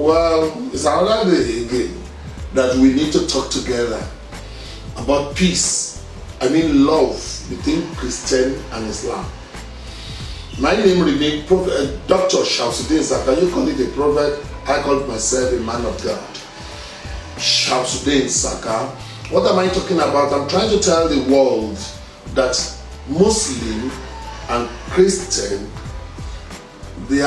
Well, it's another day again that we need to talk together about peace. I mean love between Christian and Islam. My name remains Dr. Shamsuddin Saka. You call it a prophet, I call myself a man of God. Shamsuddin Saka. What am I talking about? I'm trying to tell the world that Muslim and Christian, they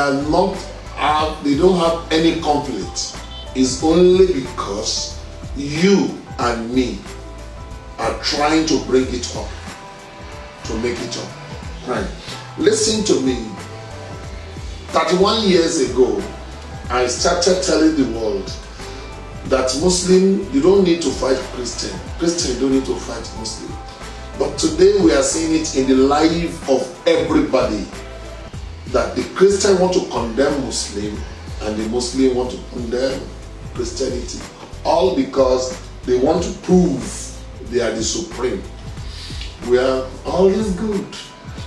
don't have any conflict. It's only because you and me are trying to bring it up, to make it up. Right. Listen to me. 31 years ago, I started telling the world that Muslim, you don't need to fight Christian. Christian, you don't need to fight Muslim. But today we are seeing it in the life of everybody, that the Christian want to condemn Muslim and the Muslim want to condemn Christianity. All because they want to prove they are the supreme. We are always good.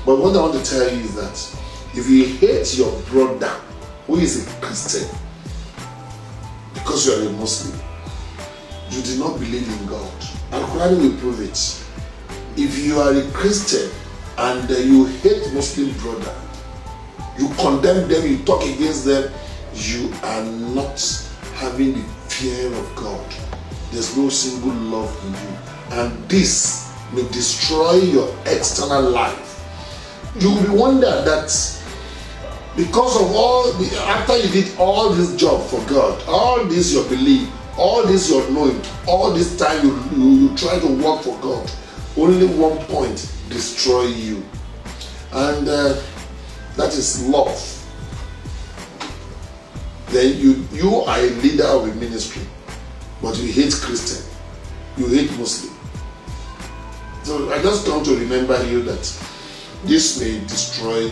But what I want to tell you is that if you hate your brother who is a Christian because you are a Muslim, you do not believe in God. And Quran will prove it. If you are a Christian and you hate Muslim brother, you condemn them, you talk against them, you are not having the fear of God. There's no single love in you. And this may destroy your external life. You will be wondering that because of after you did all this job for God, all this your belief, all this your knowing, all this time you try to work for God, only one point destroy you. And that is love. Then you are a leader of a ministry, but you hate Christian, you hate Muslim. So I just want to remember you that this may destroy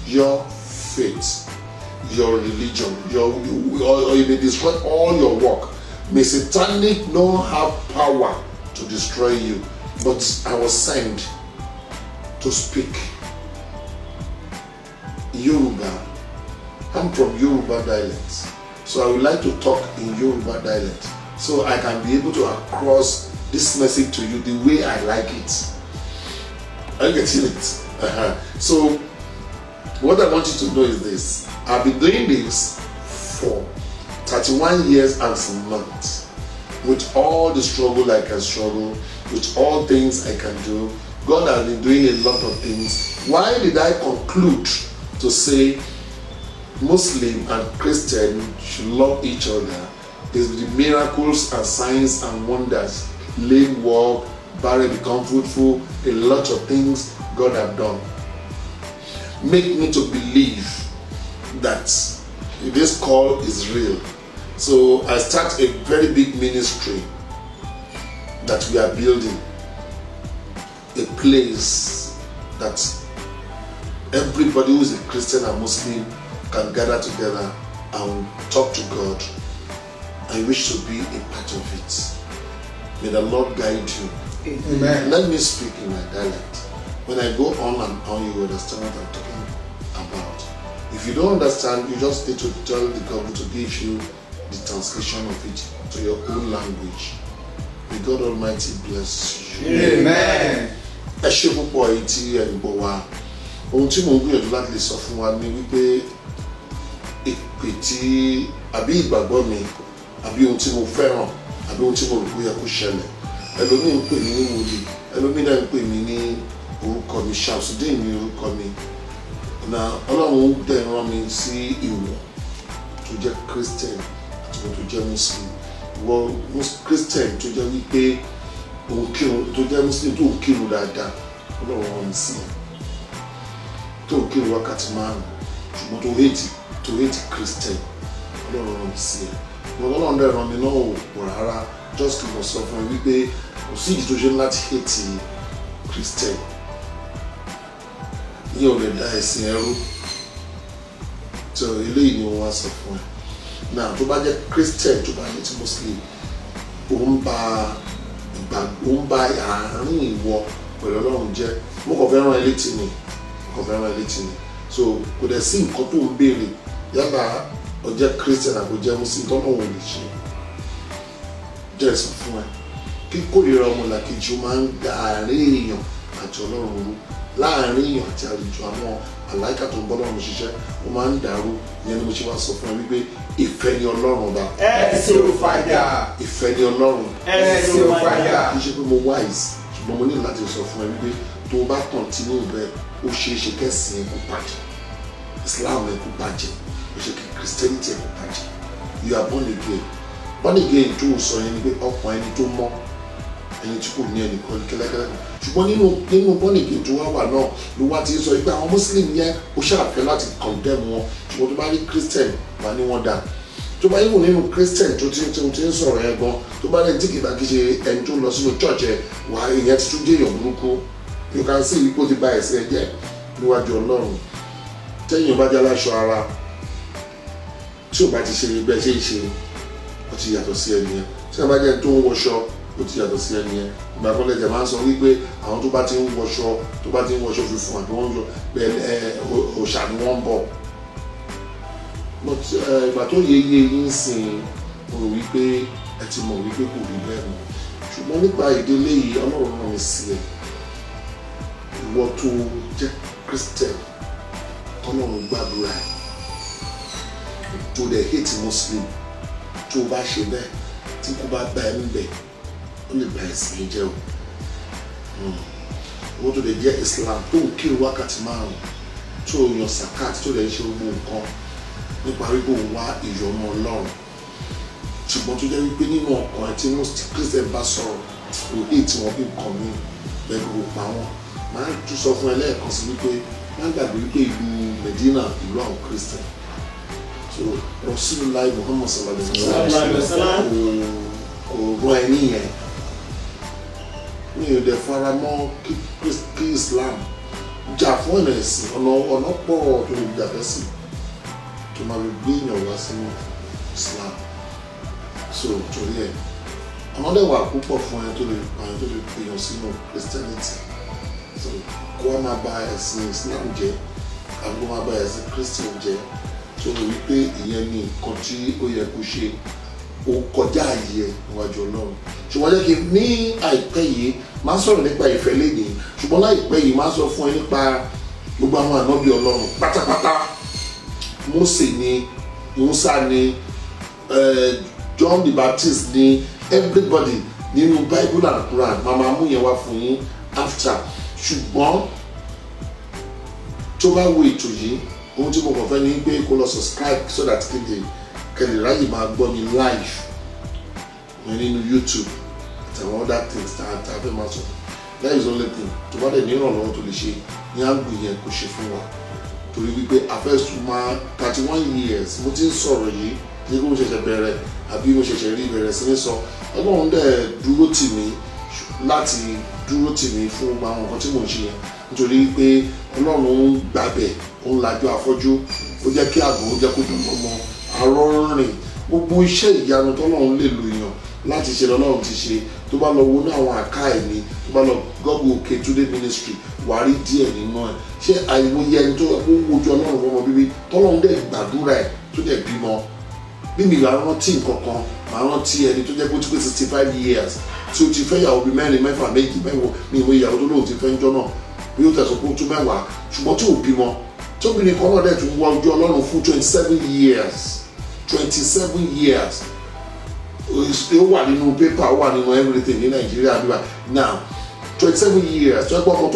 your faith, your religion, or it may destroy all your work. May Satanic not have power to destroy you. But I was sent to speak Yoruba. I'm from Yoruba dialect. So I would like to talk in Yoruba dialect so I can be able to cross this message to you the way I like it. Are you getting it? So what I want you to know is this. I've been doing this for 31 years and some months. With all the struggle I can struggle, with all things I can do, God has been doing a lot of things. Why did I conclude to say Muslim and Christian should love each other? Is the miracles and signs and wonders, lame walk, barren become fruitful, a lot of things God have done make me to believe that this call is real. So I start a very big ministry that we are building, a place that everybody who is a Christian and Muslim can gather together and talk to God. I wish to be a part of it. May the Lord guide you. Amen. Let me speak in my dialect. When I go on and on, you understand what I'm talking about. If you don't understand, you just need to tell the government to give you the translation of it to your own language. May God Almighty bless you. Amen. Ẹ ṣé púpọ̀ èyí tí ẹ ń gbọ́ wa. Ohun tí mo ń gbìyànjú láti lè sọ fún wa ni wípé ìpè tí àbí ìgbàgbọ́ mi àbí ohun tí mo fẹ́ràn àbí ohun tí mo rò pé yẹ kó ṣẹlẹ̀. Ẹlòmíì ń pè mí ní wòlíì, ẹlòmíì náà ń pè mí ní orúkọ mi, Shamsuddin ní orúkọ mi. Na Ọlọ́run dẹ̀ rán mi sí ìwọ̀ tó jẹ́ Christian àti ìwọ̀ tó jẹ́ Muslim. Ìwọ̀ Christian tó jẹ́ wípé òun kírun, tó jẹ́ Muslim tó ń kírun dáadáa, Ọlọ́run rán mi sí ẹ. Tó ń kírun wákàtí márùn-ún ṣùgbọ́n tó hate Christian, Ọlọ́run rán mi sí ẹ. Ọlọ́run dẹ̀ rán mi náà ò pọ̀ rárá, just kí mo sọ fún ẹ wípé kò sí ìdí tó ṣe láti hate Christian. Yíò lè dá ẹ̀sìn ẹrú. So eléyìí ni wọ́n wá sọ fún ẹ. Now tó bá jẹ́ Christian tó bá hate Muslim, òun bá àárín ìwọ pẹ̀lú Ọlọ́run jẹ́. Mo kàn fẹ́ rán ẹ létí ni. So kò dẹ̀ sí nǹkan tó ń béèrè yálà ó jẹ́ Christian àbò jẹ́ Muslim tọ́lọ́run ò lè ṣe jẹ́ sọ fún ẹ kíkórìíra ọmọlàkejì ó máa ń da àárín èèyàn àti Ọlọ́run rú láàárín èèyàn àti àlejò àwọn àláìka tó ń bọ́ lọ́run ṣiṣẹ́ ó máa ń dàrú ìyẹn ni mo ṣe wá sọ fún ẹ wípé ìfẹ́ ni Ọlọ́run ọba. ẹ̀sìn òfàjà. ìfẹ́ ni Ọlọ́run. ẹ̀sìn òfàjà. kì í ṣe pé mo wise ṣùgbọ́n mo ní láti sọ fún ẹ wípé tó o bá continue bẹ́ẹ̀ ó ṣeé ṣe kẹ́sìn ẹ̀ kó bàjẹ́ Islam ẹ̀ kó bàjẹ́ ó ṣe kí Christianity ẹ̀ kó bàjẹ́ you are born again tó o sọ yẹn ni pé ọkàn ẹni tó mọ́ ẹni tí kò ní ẹnì kan kẹ́lẹ́kẹ́lẹ́ ṣùgbọ́n nínú born again tó wá wà náà ló wá ti sọ pé àwọn Muslim yẹn ó ṣàfẹ́ láti condemn wọn ṣùgbọ́n tó bá rí Christian wà ní wọn dà tó bá yíwò nínú Christian tó ti ń sọ̀rọ̀ yẹn gan tó bá rẹ̀ tí kì bá kí ṣe ẹni tó lọ sínú church ẹ̀ wà ìyẹn ti tún jẹ́ èèyàn burúkú you can see ipò ti ba ẹ̀sìn ẹ̀ jẹ́ níwájú Ọlọ́run tẹ́yìn bá jẹ́ aláṣọ ara tí ò bá ti ṣe bẹ́ẹ̀ ṣe é ṣe ó ti yàtọ̀ sí ẹni yẹn tí ẹ bá jẹ́ tó ń wọṣọ ó ti yàtọ̀ sí ẹni yẹn ìgbà kan lẹ́jẹ̀ máa ń sọ wípé àwọn tó bá ti ń wọṣọ funfun àbí wọ́n ń yọ bẹ́ẹ̀ òòṣà ni wọ́n ń bọ̀ ìgbà tó yẹ yín sìn mo rò wípé ẹ ti mọ̀ wípé kò rí bẹ́ẹ̀ mọ́ ṣùgbọ́n nípa ìdílé yìí Ọlọ́run rán mi sí ẹ ìwọ tó jẹ́ Christian tọ́lọ́run gbàdúrà tó dẹ̀ hate Muslim tó bá ṣe bẹ́ẹ̀ tí kò bá bá ẹ níbẹ̀ ó lè bá ẹ̀sìn jẹ́ o ìwọ tó dẹ̀ jẹ́ Islam tó ń kírun wákàtí 5 tó yan sakat tó dẹ̀ ń ṣe gbogbo nǹkan nípa wípé òun wá ìyọ́nú Ọlọ́run ṣùgbọ́n tó jẹ́ wípé nínú ọkàn ẹ̀ tí Christian bá sọ̀rọ̀ kò hate wọn bí nǹkan mi bẹ́ẹ̀ kò pa wọn máa ń tún sọ fún ẹ lẹ́ẹ̀kan sí wípé má gbàgbé wípé ìlú Medina ìlú àwọn Christian so Rasulullah Muhammad sallallahu alaihi wasallam kò rán ẹ níyẹn mi ò dẹ̀ fara mọ́ kí Islam jà fún ọ̀nà ẹ̀sìn ọ̀nà pọ̀ tó lè jà fẹ́ sí tó máa gbé èèyàn wá sínú Islam so torí ẹ̀ ọ̀nà dẹ̀ wà púpọ̀ fún ẹ tó lè pèèyàn sínú Christianity so kó wá máa bà ẹ̀sìn Islam jẹ́ àbí kó máa bà ẹ̀sìn Christian jẹ́ tó lè wí pé ìyẹn ni nǹkan tí ó yẹ kó ṣe ó kọjá ààyè níwájú Ọlọ́run ṣùgbọ́n jẹ́ kí ní àìpẹ́ yìí máa sọ̀rọ̀ nípa ìfẹ́ léde ṣùgbọ́n láìpẹ́ yìí máa sọ fún ẹ nípa gbogbo àwọn ànábì Ọlọ́run pátápátá Mósè ni Musa ni John the Baptist ni everybody nínú Bible and Quran màmá mú yẹn wá fún yín after ṣùgbọ́n tó bá wo ètò yìí ohun tí mo kàn fẹ́ ni pé kó lọ subscribe so that kẹ́lẹ̀ ráyè máa gbọ́ mi live nínú YouTube àtàwọn other things tá a fẹ́ máa sọ that is the only thing tó bá dẹ̀ ní ìrànlọ́wọ́ tó lè ṣe ní àgbò yẹn kó ṣe fún wa torí wípé àfẹ́sùnmá 31 years mo ti ń sọ̀rọ̀ yìí ní kí mo ṣẹ̀ṣẹ̀ bẹ̀rẹ̀ àbí mo ṣẹ̀ṣẹ̀ rí bẹ̀rẹ̀ sí ní sọ Ọlọ́run dẹ̀ dúró tì mí láti dúró tì mí fún gbogbo àwọn nǹkan tí mò ń ṣe yẹn nítorí pé Ọlọ́run ń gbàbẹ̀ ó ń lajú afọ́jú ó jẹ́ kí àgbò ó jẹ́ kó dùn mọ́ arọ́ rìn gbogbo iṣẹ́ ìyanu tọ́lọ́run lè lò yàn láti ṣe lọ́lọ́run ti ṣe tó bá lọ wo ní àwọn àká ẹ̀mí tó bá lọ Google Òkètúndé ministry wà á rí díẹ̀ nínú ẹ̀ ṣé àìmọye ẹni tó wojú Ọlọ́run fọmọ bíbí tọ́lọ́run dẹ̀ gbàdúrà ẹ̀ tó dẹ̀ bímọ bí mi ìwà rántí nǹkan kan màá rántí ẹni tó jẹ́ pé ó ti pé 65 years tí ó ti fẹ́ ìyàwó bíi 4 5 méjì mẹ́wọ̀ ní ìwé ìyàwó tó lóun ti fẹ́ ń jọ́ náà bí ó tẹ̀sán pé ó tún 10 ṣùgbọ́n tí ò bímọ tóbìnrin kan náà dẹ̀ tún wọ ojú Ọlọ́run fún 27 years ó wà nínú pépà ó wà nínú everything ní Nàìjíríà bíbá now 27 years tó yẹ pé ọmọ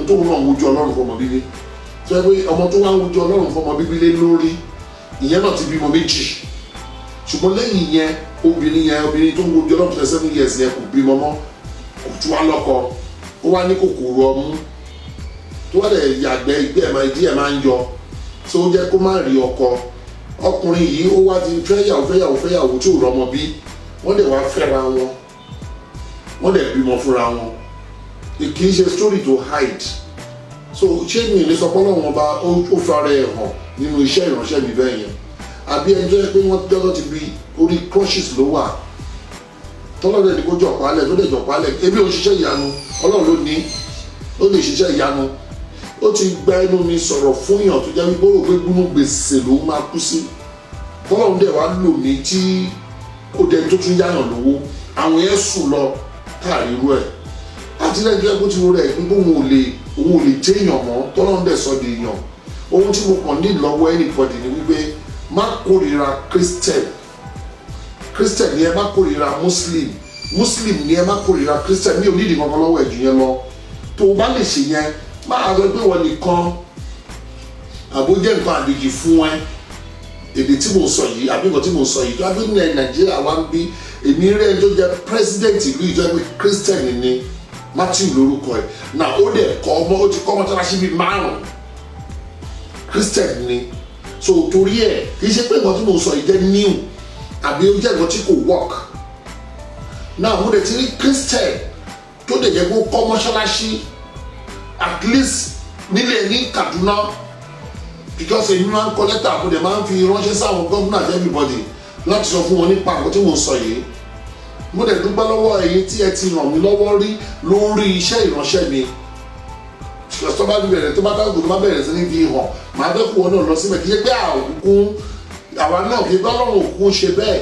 tóun náà wojú Ọlọ́run fọmọ bíbí tó yẹ pé ọmọ tó wá wojú Ọlọ́run fọmọ bíbí lé lórí ìyẹn náà ti bímọ 2 ṣùgbọ́n lẹ́yìn yẹn obìnrin tó ń wojú Ọlọ́run 27 years yẹn kò bímọ mọ́ kò tún wá lọ́kọ ó wá ní kòkòrò ọmú tó wá dẹ̀ yàgbẹ́ ìdí ẹ̀ máa ń yọ tó jẹ́ kó má rí ọkọ ọkùnrin yìí ó wá ti fẹ́yàwó tí ò rọmọ bí wọ́n dẹ̀ wá fẹ́ra wọn wọ́n dẹ̀ bímọ fúnra wọn kì í ṣe story to hide so ṣé mi lè sọ pé Ọlọ́run ọba ó fara ẹ̀ hàn nínú iṣẹ́ ìránṣẹ́ mi bẹ́ẹ̀ yẹn àbí ẹni tó yẹ pé wọ́n dọ́dọ̀ ti bí orí crushes ló wà tọ́lọ́dẹ̀ ni kó jọ̀pálẹ̀ tó dẹ̀ jọ̀pálẹ̀ ebi ò ṣiṣẹ́ ìyanu Ọlọ́run ló ní ó lè ṣiṣẹ́ ìyanu ó ti gba ẹnu mi sọ̀rọ̀ fún yàn tó jẹ́ wípé ó rò pé gbúnú gbèsè ló máa kú sí tọ́lọ́run dẹ̀ wá lò mí tí ó dẹ̀ tó tún yáyàn lówó àwọn yẹn sùn lọ káàrí irú ẹ̀ láti lẹ́yìn tó yẹ kó ti rú rẹ̀ pé òun ò lè jẹ́ èèyàn mọ́ tọ́lọ́run dẹ̀ sọ di èèyàn ohun tí mo kàn ní lọ́wọ́ anybody ni wípé má kórìíra Christian ni ẹ má kórìíra Muslim ni ẹ má kórìíra Christian mi ò ní ìdí kankan lọ́wọ́ ẹ̀jú yẹn lọ tó o bá lè ṣe yẹn máa sọ pé wọ́n nìkan àbójẹ́ nǹkan àdìgì fún ẹ èdè tí mo sọ yìí àbí nǹkan tí mo sọ yìí tó àbí ní Nàìjíríà wá ń bí èmi rẹ̀ tó jẹ́ president ìlú ìjọ ẹgbẹ́ Christian ni Matthew lórúkọ ẹ̀ náà ó dẹ̀ kọ́ ọmọ ó ti kọ́ mọ́tàlásí bíi 5 Christian ni so torí ẹ̀ kì í ṣe pé nǹkan tí mo sọ yìí jẹ́ new àbí ó jẹ́ nǹkan tí kò work náà mo dẹ̀ ti rí Christian tó dẹ̀ jẹ́ kó kọ́ mọ́ṣáláṣí at least nílẹ̀ ní Kaduna because èmi máa ń kọ lẹ́tà mo dẹ̀ máa ń fi ránṣẹ́ sáwọn gómìnà àti everybody láti sọ fún wọn nípa nǹkan tí mo sọ yìí mo dẹ̀ dúpẹ́ lọ́wọ́ ẹ̀yin tí ẹ ti ràn mí lọ́wọ́ rí lórí iṣẹ́ ìránṣẹ́ mi tó bá bẹ̀rẹ̀ tó bá dágùn tó bá bẹ̀rẹ̀ sí ní fi hàn máa bẹ́ kú wọn náà lọ síbẹ̀ kí ṣe pé àwa náà kí Ọlọ́run òkun ṣe bẹ́ẹ̀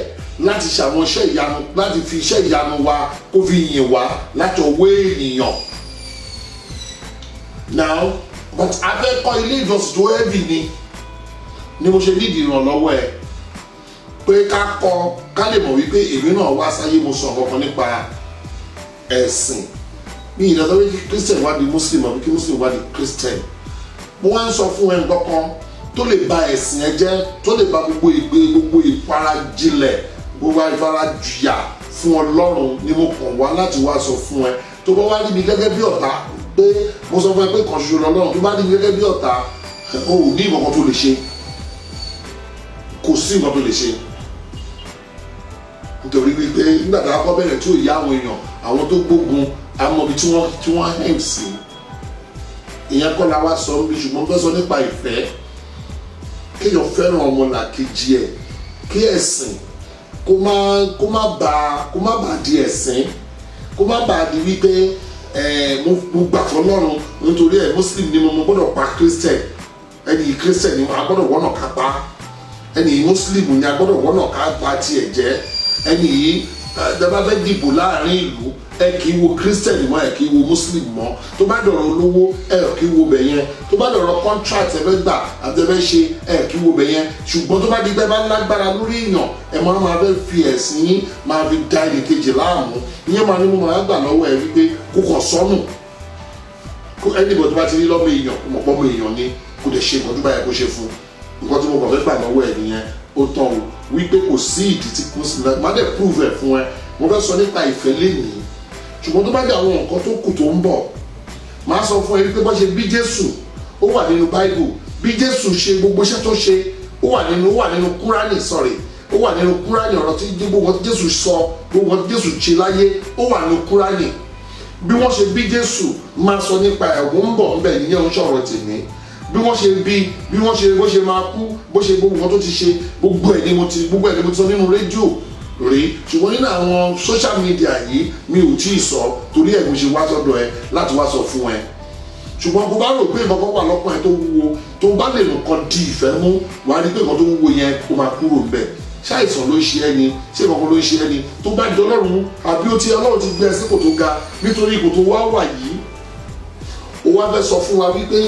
láti ṣàwọn iṣẹ́ ìyanu láti fi iṣẹ́ ìyanu wa kó fi yìn wá láti ọwọ́ ènìyàn now but afẹ́kọ́ ilé ìjọsìn tó heavy ni mo ṣe nídìí ìrànlọ́wọ́ ẹ̀ pé ká lè mọ̀ wípé èmi náà wá sáyé mo sọ kankan nípa ẹ̀sìn ní ìdájọ́ pé Christian wá di Muslim àbí kí Muslim wá di Christian mo wá ń sọ fún ẹ nǹkan kan tó lè ba ẹ̀sìn ẹ jẹ́ tó lè ba gbogbo ìfarajìnlẹ̀ gbogbo ìfarajìyà fún Ọlọ́run ni mo kàn wá láti wá sọ fún ẹ tó bá wá rí mi gẹ́gẹ́ bí ọ̀tá pé mo sọ fún ẹ pé kan ṣoṣo lọ́lọ́run tó bá rí mi gẹ́gẹ́ bí ọ̀tá o ò ní nǹkan tó lè ṣe kò sí nǹkan tó lè ṣe nítorí wípé nígbà tí a kọ́ bẹ̀rẹ̀ tí ò yá àwọn èèyàn àwọn tó gbógun àmọ́ ibi tí wọ́n hẹ́ǹ sí ìyẹn kọ́ la wá sọ bí ṣùgbọ́n fẹ́ sọ nípa ìfẹ́ kéèyàn fẹ́ràn ọmọlàkejì ẹ̀ kí ẹ̀sìn kó má bàa di ẹ̀sìn kó má bàa di wípé mo gbà fọ́lọ́run nítorí ẹ̀ Muslim ni mo gbọ́dọ̀ pa Christian ẹni Christian ni a gbọ́dọ̀ wọ́nà ká pa ẹni Muslim ni a gbọ́dọ̀ wọ́nà ká pa tiẹ̀ jẹ́ ẹni yìí dábàá fẹ́ dìbò láàrin ìlú ẹ kì í wo Christian mọ́ ẹ kì í wo Muslim mọ́ tó bá dọ̀rọ̀ olówó ẹ kì í wo bẹ̀ yẹn tó bá dọ̀rọ̀ contract ẹ fẹ́ gbà àti ẹ fẹ́ ṣe ẹ kì í wo bẹ̀ yẹn ṣùgbọ́n tó bá di pé bá lágbára lórí èèyàn ẹ máa fẹ́ fi ẹ̀sìn yín máa fi da ẹnì kejì láàmú ìyẹn máa ní mo máa gbà lọ́wọ́ ẹ wípé kó kàn sọ́nù ẹnìbọ̀ tó bá ti rí lọ́mọ èèyàn kó mọ̀ pọ́mọ èèyàn ni kó lè ṣe nǹkan tó bá yẹ kó ṣe fún nǹkan tí mo kàn fẹ́ gbà lọ́wọ́ ẹ nìyẹn ó tán o wípé kò sí ìdí tí Muslim má dẹ̀ prove ẹ̀ fún ẹ mo fẹ́ sọ nípa ìfẹ́ lénìí ṣùgbọ́n tó bá dé àwọn nǹkan tó kù tó ń bọ̀ máa sọ fún ẹ wípé bó ṣe bí Jésù ó wà nínú Bible bí Jésù ṣe gbogbo iṣẹ́ tó ṣe ó wà nínú Kúránì ó wà nínú Kúránì ọ̀rọ̀ tí gbogbo tí Jésù sọ gbogbo tí Jésù ṣe láyé ó wà nínú Kúránì bí wọ́n ṣe bí Jésù máa sọ nípa ẹ̀wọ̀n ń bọ̀ ńbẹ̀ níyẹn ń sọ̀rọ̀ tèmi bí wọ́n ṣe bí wọ́n ṣe máa kú bó ṣe gbogbo nǹkan tó ti ṣe gbogbo ẹ̀ ni mo ti sọ nínú rédíò rí ṣùgbọ́n nínú àwọn social media yìí mi ò tí ì sọ torí ẹ̀ mo ṣe wá sọ́dọ̀ ẹ láti wá sọ fún ẹ ṣùgbọ́n kó bá rò pé nǹkan kan wà lọ́kàn ẹ tó wúwo tó bá lè nǹkan di ìfẹ́ mú wà á rí pé nǹkan tó wúwo yẹn kó máa kúrò ńbẹ̀ ṣáìsàn ló ń ṣe ẹni ṣé nǹkan ló ń ṣe ẹni tó bá di Ọlọ́run àbí ó ti Ọlọ́run ti gbé ẹ sípò tó ga nítorí ipò tó wá wà yìí ó wá fẹ́ sọ fún wa wípé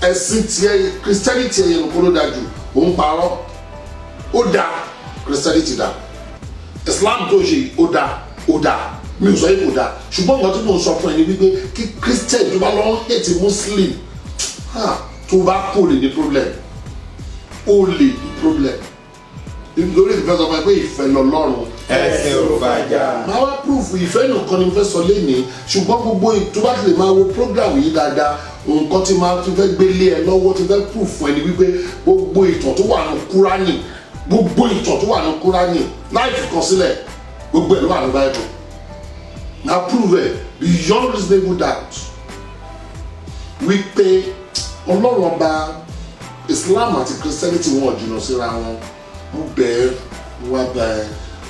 ẹ̀sìn tiẹ̀ Christianity ẹ̀yẹ nìkan ló dáa jù òun parọ́ ó dáa Christianity dáa Islam tó ṣe ó dáa mi ò sọ yìí kò dáa ṣùgbọ́n nǹkan tí mo sọ fún ẹ ni wípé kí Christian tó bá lọ hate Muslim tó bá kó lè ní problem ó lè ní problem lórí ìfẹ́ sọ fún ẹ pé ìfẹ́ lọ́lọ́run ẹsẹ̀ ò fàjà. máa wá proof ìfẹ́ nìkan ni mo fẹ́ sọ lénìí ṣùgbọ́n gbogbo tó bá ti lè máa wo program yìí dáadáa nǹkan tí máa tún fẹ́ gbélé ẹ lọ́wọ́ tí fẹ́ proof fún ẹ ni wípé gbogbo ìtàn tó wà ní Kúránì gbogbo ìtàn tó wà ní Kúránì láì fi kan sílẹ̀ gbogbo ẹ̀ ló wà ní Bible na prove ẹ beyond reasonable doubt wípé Ọlọ́run ọba Islam àti Christianity wọn ò jìnnà síra wọn mo bẹ̀ẹ́ mo wá bá ẹ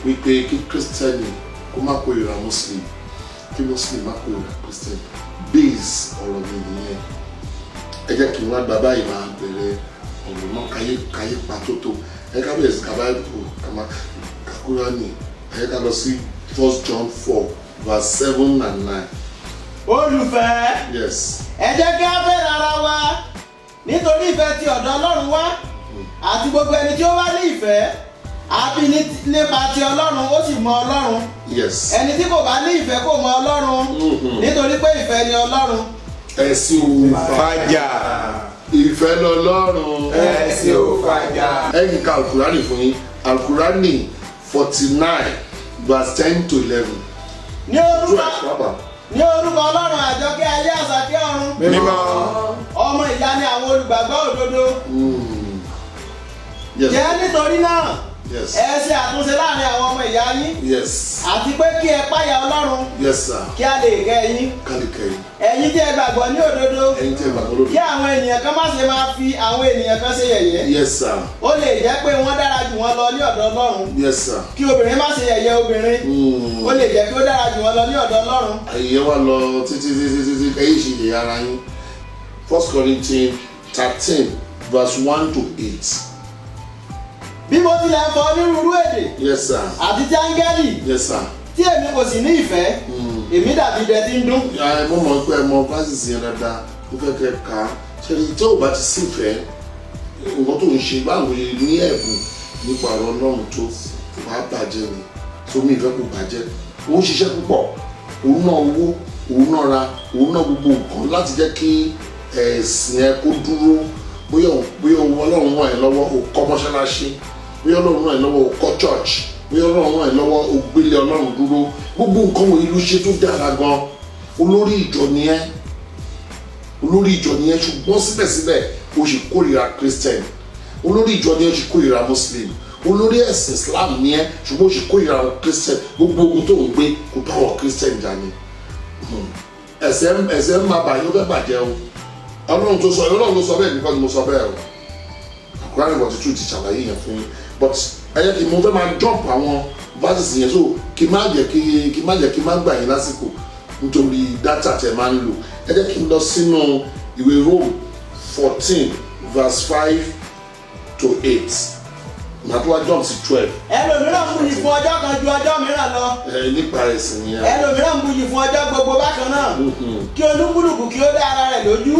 wípé kí Christianity kó má kórìíra Muslim kí Muslim má kórìíra Christian base ọ̀rọ̀ mi nìyẹn ẹ jẹ́ kí n wá gba báyìí máa bẹ̀rẹ̀ ọ̀rọ̀ náà káyé pàtótó ẹ ká bẹ̀rẹ̀ sí ká Bible Kùránì ẹ ká lọ sí 1 John 4 verse 7 and 9. Olùfẹ́. Yes. Ẹ jẹ́ kí a fẹ́ràn ara wa nítorí ìfẹ́ ti ọ̀dọ̀ Ọlọ́run wá àti gbogbo ẹni tí ó wá ní ìfẹ́ á bí nípa ti Ọlọ́run ó sì mọ Ọlọ́run. Yes. Ẹni tí kò bá ní ìfẹ́ kò mọ Ọlọ́run nítorí pé ìfẹ́ ni Ọlọ́run. Ẹ̀sìn Fàjà. ìfẹ́ lọ́lọ́run. Ẹ̀sìn ò fàjà. Ẹ̀yin ká Al-Qur'ani fún yín Al-Qur'ani 49 verse 10 to 11. Ní orúkọ Ọlọ́run àjọkẹ́ ayé àsàkẹ́ ọ̀run. Mímọ́. Ọmọ ìyá ni àwọn olùgbàgbọ́ òdodo. Yes. Jẹ́ nítorí náà Yes. ẹ ṣe àtúnṣe láàrin àwọn ọmọ ìyá yín Yes. àti pé kí ẹ páyà Ọlọ́run Yes sir. kí a lè kẹ́ yín. Kálíkẹ́yìn. Ẹ̀yin tí ẹ gbàgbọ́ ní òdodo Ẹ̀yin tẹ́ gbàgbọ́ lórí. kí àwọn ènìyàn kan má ṣe máa fi àwọn ènìyàn kan ṣe yẹ̀yẹ́. Yes sir. Ó lè jẹ́ pé wọ́n dára jù wọ́n lọ ní ọ̀dọ̀ Ọlọ́run. Yes sir. Kí obìnrin má ṣe yẹ̀yẹ́ obìnrin. Ó lè jẹ́ pé ó dára jù wọ́n lọ ní ọ̀dọ̀ Ọlọ́run. Àyè wa lọ títí ẹ̀yin ṣe yẹ ara yín. 1 Corinthians 13 verse 1 to 8. Bí mo tilẹ̀ fọ onírúurú èdè Yes sir. àti ti áńgẹ́lì Yes sir. tí èmi kò sì ní ìfẹ́ èmi dàbí idẹ tí ń dún. Mo mọ̀ pé ẹ mọ francis yẹn dáadáa mo fẹ́ kẹ́ ka ṣe tí ó bá ti sí ìfẹ́ nǹkan tó ń ṣe báwo ni ní ẹ̀bùn nípa ọ̀rọ̀ Ọlọ́run tó wàá bàjẹ́ ni tó mi ìfẹ́ kò bàjẹ́ ó ń ṣiṣẹ́ púpọ̀ òun náà owó òun náà ra òun náà gbogbo nǹkan láti jẹ́ kí ẹ̀sìn ẹ kó dúró bóyá Ọlọ́run ràn ẹ́ lọ́wọ́ ó kọ́ mọ́ṣáláṣí bóyá Ọlọ́run ràn ẹ́ lọ́wọ́ ó kọ́ church bóyá Ọlọ́run ràn ẹ́ lọ́wọ́ ó gbélé Ọlọ́run dúró gbogbo nǹkan wọ̀nyí ló ṣe tó dára gan olórí ìjọ nìyẹn ṣùgbọ́n síbẹ̀síbẹ̀ o sì kórìíra Christian olórí ìjọ nìyẹn o sì kórìíra Muslim olórí ẹ̀sìn Islam nìyẹn ṣùgbọ́n o sì kórìíra Christian gbogbo ogun tó ń gbé kò bá wọn Christian jà ní ẹ̀ṣẹ̀ ń máa bàjẹ́ ó fẹ́ bàjẹ́ o Ọlọ́run ló sọ bẹ́ẹ̀ nípa ni mo sọ bẹ́ẹ̀ o Kùránì 42 ti ṣàlàyé yẹn fún yín but ẹ jẹ́ kí mo fẹ́ máa jump àwọn verses yẹn so kí má jẹ́ kí má gbà yín lásìkò nítorí data tẹ máa ń lò ẹ jẹ́ kí n lọ sínú ìwé Rome 14 verse 5 to 8 màá tó wá jump sí 12. Ẹlòmíràn buyì fún ọjọ́ kan ju ọjọ́ mìíràn lọ. Nípa ẹ̀sìn yẹn. Ẹlòmíràn buyì fún ọjọ́ gbogbo bákan náà. Kí olúkúlùkù kí ó dá ara rẹ̀ lójú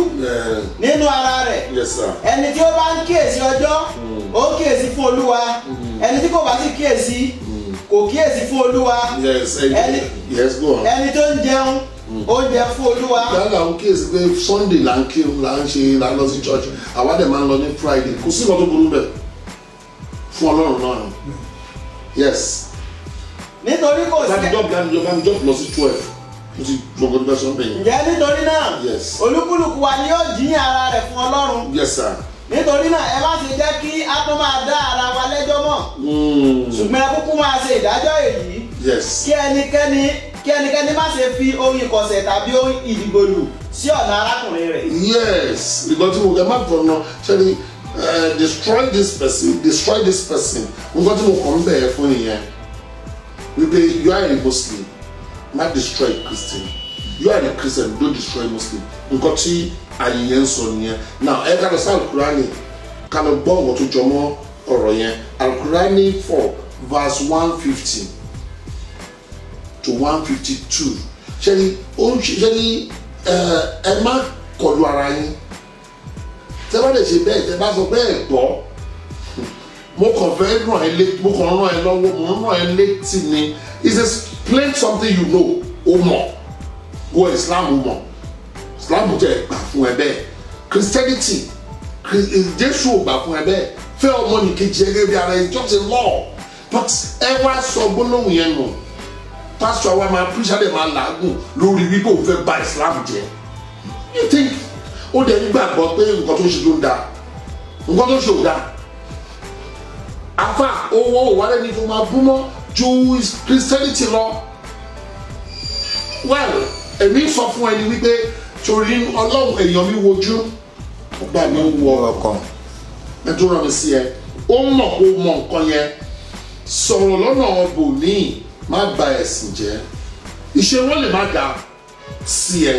nínú ara rẹ̀. Yes sir. Ẹni tí ó bá ń kíyèsí ọjọ́ ó ń kíyèsí fún Olúwa. Ẹni tí kò bá sì kíyèsí kò kíyèsí fún Olúwa. Yes go on. Ẹni tó ń jẹun oúnjẹ fún Olúwa. Yàrá àwọn kíyèsí pé Sunday là ń kírun là ń ṣe là ń lọ sí church àwa dẹ̀ máa ń lọ ní Friday kò sí nǹkan tó burú bẹ́ẹ̀ fún Ọlọ́run náà. Yes. Nítorí kò sí. Bámi jọ́ lọ sí 12 mo ti gbọ́ngàn tó bẹ́ sọ bẹ́ẹ̀ yẹn. Ǹjẹ́ nítorí náà Yes. olúkúlùkù wa ni yóò jíyìn ara rẹ̀ fún Ọlọ́run. Yes sir. Nítorí náà ẹ má ṣe jẹ́ kí a tó máa dá ara wa lẹ́jọ́ mọ́. Ṣùgbọ́n ẹ kúkú máa ṣe ìdájọ́ èyí. Yes. Kí ẹnikẹ́ni má ṣe fi ohun ìkọ̀sẹ̀ tàbí ohun ìdìgbòlù sí ọ̀nà arákùnrin rẹ̀. Yes. Ìgbà tí mo kẹ́ má fọ̀ náà ṣẹ́ni destroy this person nǹkan tí mo kàn ń bẹ̀rẹ̀ fún nìyẹn wípé you are a Muslim má destroy Christian you are a Christian don't destroy Muslim nǹkan tí àyè yẹn ń sọ nìyẹn now ẹ ká lọ sí Al-Qur'ani ká lọ gbọ́ ọ̀rọ̀ tó jọ mọ́ ọ̀rọ̀ yẹn Al-Qur'ani 4 verse 150 to 152 ṣẹ́ni ẹ má kọlu ara yín tẹ́ bá lè ṣe bẹ́ẹ̀ tẹ́ bá sọ bẹ́ẹ̀ gbọ́ mo kàn fẹ́ ràn ẹ́ létí mo kàn ràn ẹ́ lọ́wọ́ mo ràn ẹ́ létí ni it's a plain something you know o mọ̀ wo Islam o mọ̀ Islam jẹ́ gbà fún ẹ bẹ́ẹ̀ Christianity Jésù ò gbà fún ẹ bẹ́ẹ̀ fẹ́ ọmọnìkejì ẹgẹ́ bí ara ẹ just a law but ẹ wá sọ gbólóhùn yẹn nù pásítọ̀ wa máa preacher dẹ̀ máa làágùn lórí wípé òun fẹ́ bà Islam jẹ́ you think ó dẹ̀ nígbàgbọ́ pé nǹkan tó ń ṣe ló ń da nǹkan tó ń ṣe ò da afa owó òwárẹ́ ni tó máa bú mọ́ ju Christianity lọ well èmi sọ fún ẹni wípé torí Ọlọ́run èèyàn mi wojú ọgbà mi wọ ọkàn ẹ tó rán mi sí ẹ ó mọ̀ kó mọ nǹkan yẹn sọ̀rọ̀ lọ́nà ọ̀bùn ní má bà ẹ̀sìn jẹ́ ìṣe wọn lè má dá sí ẹ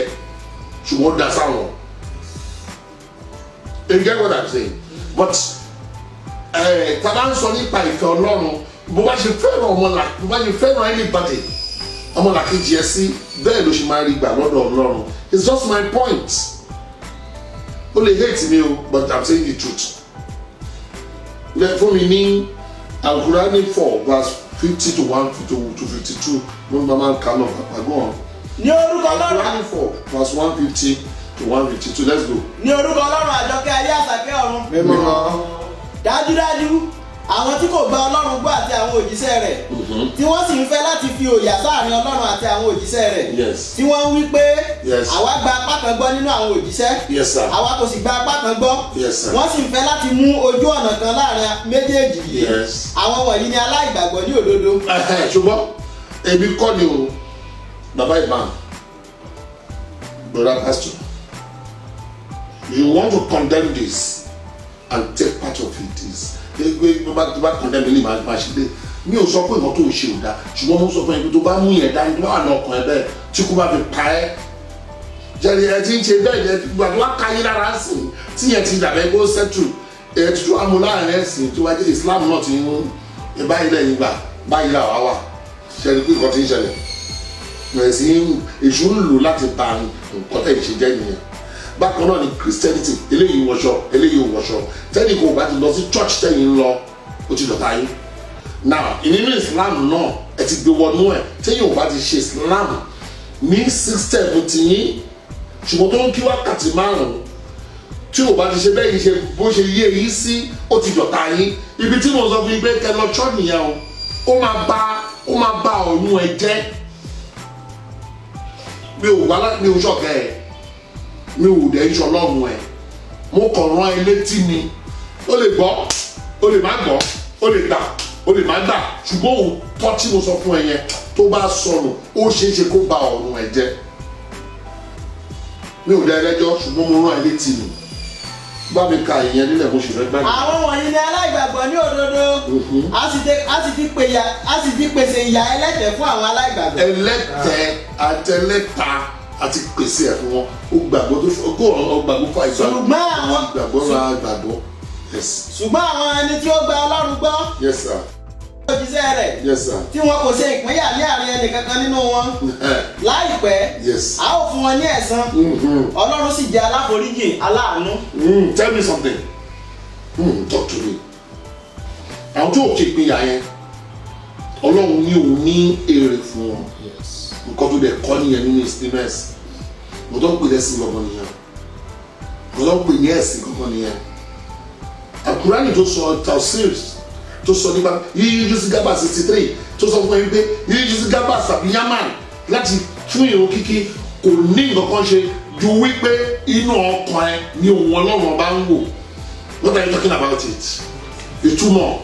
ṣùgbọ́n dá sáwọn. You get what I'm saying? but tàbá ń sọ nípa ìfẹ́ Ọlọ́run bó bá ṣe fẹ́ràn anybody ọmọlàkejì ẹ sí bẹ́ẹ̀ ló ṣe máa rí gbà lọ́dọ̀ Ọlọ́run. It's just my point. O lè hate me o, but I'm saying the truth. Fún mi ní Al-Qur'ani 4 verse 50 to 52 mo ní máa ń kà lọ àgbọ̀ wọn. Ní orúkọ Ọlọ́run. Al-Qur'ani 4 verse 150 to 152. Let's go. Ní orúkọ Ọlọ́run àjọkẹ́ ayé àsàkẹ́ ọ̀run. Mímọ́. Dájúdájú àwọn tí kò gba Ọlọ́run gbọ́ àti àwọn òjíṣẹ́ rẹ̀ tí wọ́n sì ń fẹ́ láti fi òyà sáàrin Ọlọ́run àti àwọn òjíṣẹ́ rẹ̀ Yes. tí wọ́n ń wí pé Yes. àwa gba apá kan gbọ́ nínú àwọn òjíṣẹ́ Yes, sir. àwa kò sì gba apá kan gbọ́ Yes, sir. wọ́n sì ń fẹ́ láti mú ojú ọ̀nà kan láàrin méjèèjì yìí Yes. àwọn wọ̀nyí ni aláìgbàgbọ́ ní òdodo. Ṣùgbọ́n èmi kọ́ ni o bàbá ìbámu brother pastor you want to condemn this and take part of it is gbé bá condemn ilé máa ṣe dé mi ò sọ pé nǹkan tó ń ṣe ò dáa ṣùgbọ́n mo sọ fún ẹni tó bá mú yẹn dání tó bá wà ní ọkàn ẹ bẹ́ẹ̀ tí kò bá fi pa ẹ́ jẹ́rìí ẹ ti ń ṣe bẹ́ẹ̀ yẹn gbàdúrà wá káyé lára sí tí yẹn ti dàbẹ́ kó sẹ́tù ẹ̀ tuntun amúláàrin ẹ̀sìn tó wájú Islam náà ti ń báyìí lẹ́yìn gbà báyìí là wá wà ṣẹlẹ̀ pé nǹkan ti ń ṣẹlẹ̀ ẹ̀sìn èṣù ń lò láti ba nǹkan tẹ̀ ṣe jẹ́ nìyẹn bákan náà ni Christianity eléyìí wọṣọ eléyìí wọṣọ tẹ́nì kò bá ti lọ sí church tẹ́yìn lọ ó ti dọ̀tá yín now nínú Islam náà ẹ ti gbé wọnú ẹ tẹ́yìn ò bá ti ṣe Islam ní system ti yín ṣùgbọ́n tó ń kí wákàtí márùn-ún tí ò bá ti ṣe bẹ́ẹ̀ yìí ṣe bó ṣe yé yìí sí ó ti dọ̀tá yín ibi tí mo sọ fún yín pé kẹ́ lọ church nìyẹn o ó máa bá ọ̀run ẹ jẹ́ mi ò ṣọ̀kẹ́ ẹ̀ mi ò dẹ̀ iṣọ́ lọ́rùn ẹ̀ mo kàn rán ẹ létí ni ó lè gbọ́ ó lè má gbọ́ ó lè gbà ó lè má gbà ṣùgbọ́n òótọ́ tí mo sọ fún ẹ yẹn tó bá sọnù ó ṣeé ṣe kó ba ọ̀run ẹ jẹ́ mi ò dẹ̀ ẹlẹ́jọ́ ṣùgbọ́n mo rán ẹ létí ni bá mi ka ìyẹn nílẹ̀ mo sì fẹ́ gbàgbé. àwọn wọ̀nyí ni aláìgbàgbọ́ ní òdodo a sì ti pèsè ìyà ẹlẹ́tẹ̀ fún àwọn aláìgbàgbọ́. ẹlẹ́tẹ̀ àtẹlẹ́ta àti pèsè ẹ̀ fún wọn ó gbàgbọ́ tó fọ́ ó gbàgbọ́ fún àìsàn. ṣùgbọ́n àwọn gbàgbọ́ ra gbàgbọ́. Yes. ṣùgbọ́n àwọn ẹni tí ó gba Ọlọ́run gbọ́. Yes, sir. òjíṣẹ́ rẹ̀. Yes, sir. tí wọn kò ṣe ìpínyà ní àárín ẹnì kankan nínú wọn. láìpẹ́. Yes. a ó fún wọn ní ẹ̀san. Ọlọ́run sì jẹ́ aláforíjì aláàánú. Tell me something. Talk to me. àwọn tó kè ìpínyà yẹn Ọlọ́run ní òun ní èrè fún wọn. nǹkan tó dẹ̀ kọ́ nìyẹn nínú ẹ̀sìn mo tó ń pè lẹ́sìn gbọ̀ngàn nìyẹn mo tó ń pè ní ẹ̀sìn gbọ̀ngàn nìyẹn Al-Qur'ani tó sọ tafsir tó sọ nípa yíyíjú sí Gábà 63 tó sọ fún ẹni pé yíyíjú sí Gábà tàbí Yaman láti fún ìrun kíkí kò ní nǹkan kan ṣe ju wípé inú ọkàn ẹ ní òun Ọlọ́run bá ń wò. What are you talking about it? ìtumọ̀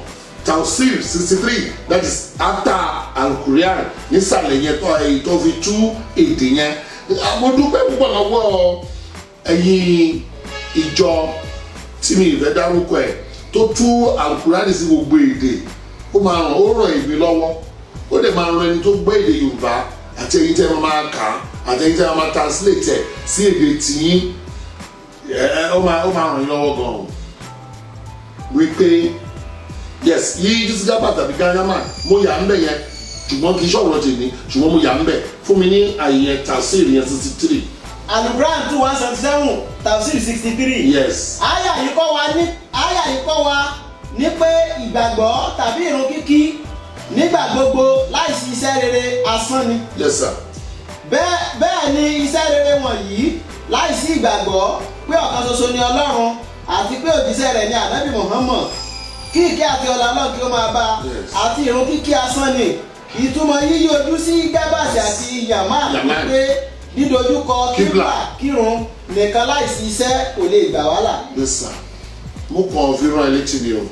Tafsir 63 that is after Al-Qur'an nísàlẹ̀ yẹn tó fi tú èdè yẹn. Mo dúpẹ́ púpọ̀ lọ́wọ́ ẹ̀yin ìjọ tí mi ìfẹ́ dárúkọ ẹ̀ tó tú Al-Qur'an sí gbogbo èdè ó ràn èmi lọ́wọ́ ó dẹ̀ máa ran ẹni tó gbọ́ èdè Yorùbá àti ẹ̀yin tẹ́ máa kà á àti ẹ̀yin tẹ́ máa translate ẹ̀ sí èdè tìyín ó máa ràn yín lọ́wọ́ gan-an wípé yes yíyí sí Gábà tàbí Yaman mo yà ń bẹ̀ yẹn ṣùgbọ́n kì í ṣọ̀rọ̀ tèmi ṣùgbọ́n mo yà ń bẹ̀ fún mi ní àyè Tafsir yẹn 63. Al-Qur'an 2:177 Tafsir 63. Yes. àyà yìí kọ́ wa ní pé ìgbàgbọ́ tàbí ìrun kíkí nígbà gbogbo láìsí iṣẹ́ rere asán ni. Yes, sir. bẹ́ẹ̀ ni iṣẹ́ rere wọ̀nyí láìsí ìgbàgbọ́ pé ọ̀kan ṣoṣo ni Ọlọ́run àti pé òjíṣẹ́ rẹ̀ ni Ànábì Muhammad kí ìkẹ́ àti ọlá náà kí ó máa bá àti ìrun kíkí asán ni ìtumọ̀ yíyí ojú sí Gábàsì àti Yaman wípé dídojúkọ kíbla kírun nìkan láìsí iṣẹ́ kò lè gbà wá là. Yes, sir. mo kàn fi rán ẹ létí ni o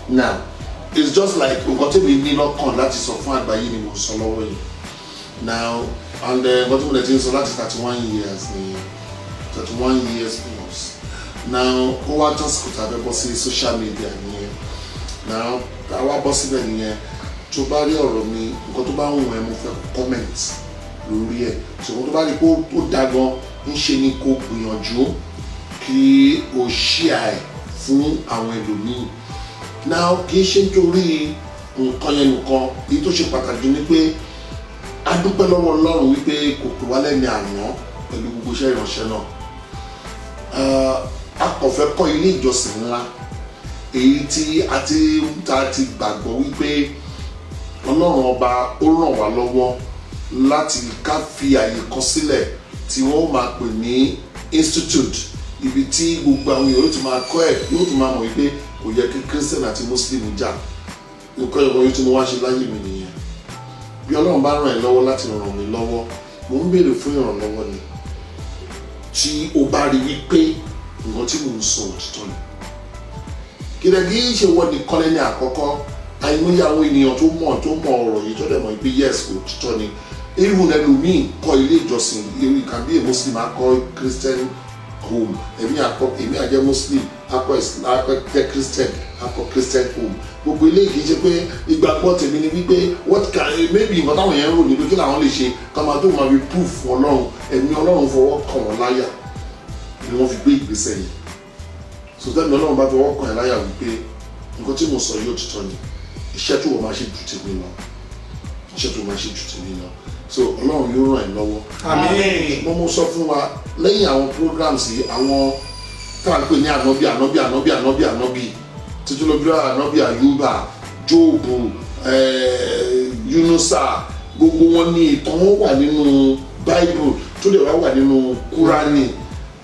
now it's just like nǹkan tí mi ní lọ́kàn láti sọ fún àgbáyé ni mo sọ lọ́wọ́ yìí now and nǹkan tí mo lè ti ń sọ láti 31 years ni 31 years plus now ó wá tán sìkò tàbí bọ́ sí social media nìyẹn now àwa bọ́ síbẹ̀ nìyẹn tó bá rí ọ̀rọ̀ mi nǹkan tó bá ń wọ̀ ẹ́ mo fẹ́ comment lórí ẹ̀ ṣùgbọ́n tó bá rí pé ó dá gan ń ṣe ni kó gbìyànjú kí o share fún àwọn ẹlòmíì. Now kì í ṣe nítorí nǹkan yẹn nìkan, èyí tó ṣe pàtàkì ni pé a dúpẹ́ lọ́wọ́ Ọlọ́run wípé kò pè wá lẹ́ni àná pẹ̀lú gbogbo iṣẹ́ ìránṣẹ́ náà. A kò fẹ́ kọ́ ilé ìjọsìn ńlá èyí tí a ti gbàgbọ́ wípé Ọlọ́run ọba ó ràn wá lọ́wọ́ láti ká fi àyè kan sílẹ̀ tí wọ́n máa pè ní institute, ibi tí gbogbo àwọn èèyàn yóò ti máa kọ́ ẹ̀ yóò tún máa mọ̀ wípé kò yẹ kí Christian àti Muslim jà. Nǹkan ìwọ̀n yóò tún wá ṣe láyé mi nìyẹn. Bí Ọlọ́run bá ràn ẹ́ lọ́wọ́ láti ràn mí lọ́wọ́, mo ń béèrè fún ìrànlọ́wọ́ ni. Tí o bá rí wípé nǹkan tí mò ń sọ òtítọ́ ni. Kìdẹ̀kì ṣe wọ́n nìkan lẹ́ni àkọ́kọ́, àìmọye àwọn ènìyàn tó mọ̀ ọ̀rọ̀ yìí tó dẹ̀ mọ̀ pé yes òtítọ́ ni. Even ẹlòmíì kọ́ ilé ìjọsìn, you can be a Muslim, akọ́ Christian home, èmi àjẹ́ Muslim, akọ́ jẹ́ Christian, akọ́ Christian home. Gbogbo ilé kìí ṣe pé ìgbàgbọ́ tèmi ni wípé maybe nǹkan táwọn èèyàn rò ní pé kí làwọn lè ṣe ká máa tó máa fi proof fún Ọlọ́run, ẹ̀mí Ọlọ́run fọwọ́ kàn wọ́n láyà ni wọ́n fi gbé ìgbésẹ̀ yìí. So tẹ́mi Ọlọ́run bá fọwọ́ kàn ẹ́ láyà wípé nǹkan tí mo sọ yóò tutọ́ ni, iṣẹ́ tó wọ́n máa ṣe jù tèmi lọ, iṣẹ́ tó máa ṣe jù tèmi lọ. So Ọlọ́run yóò ràn ẹ́ lọ́wọ́. Àmín. Mo sọ fún wa lẹ́yìn àwọn programs yìí, àwọn tá à ń pè ní ànábì títí lọ bí ànábì Àyùbá, Jóòbù, Yúnúsà, gbogbo wọn ní ìtàn wọn wà nínú Bible tó lè wà nínú Kúránì.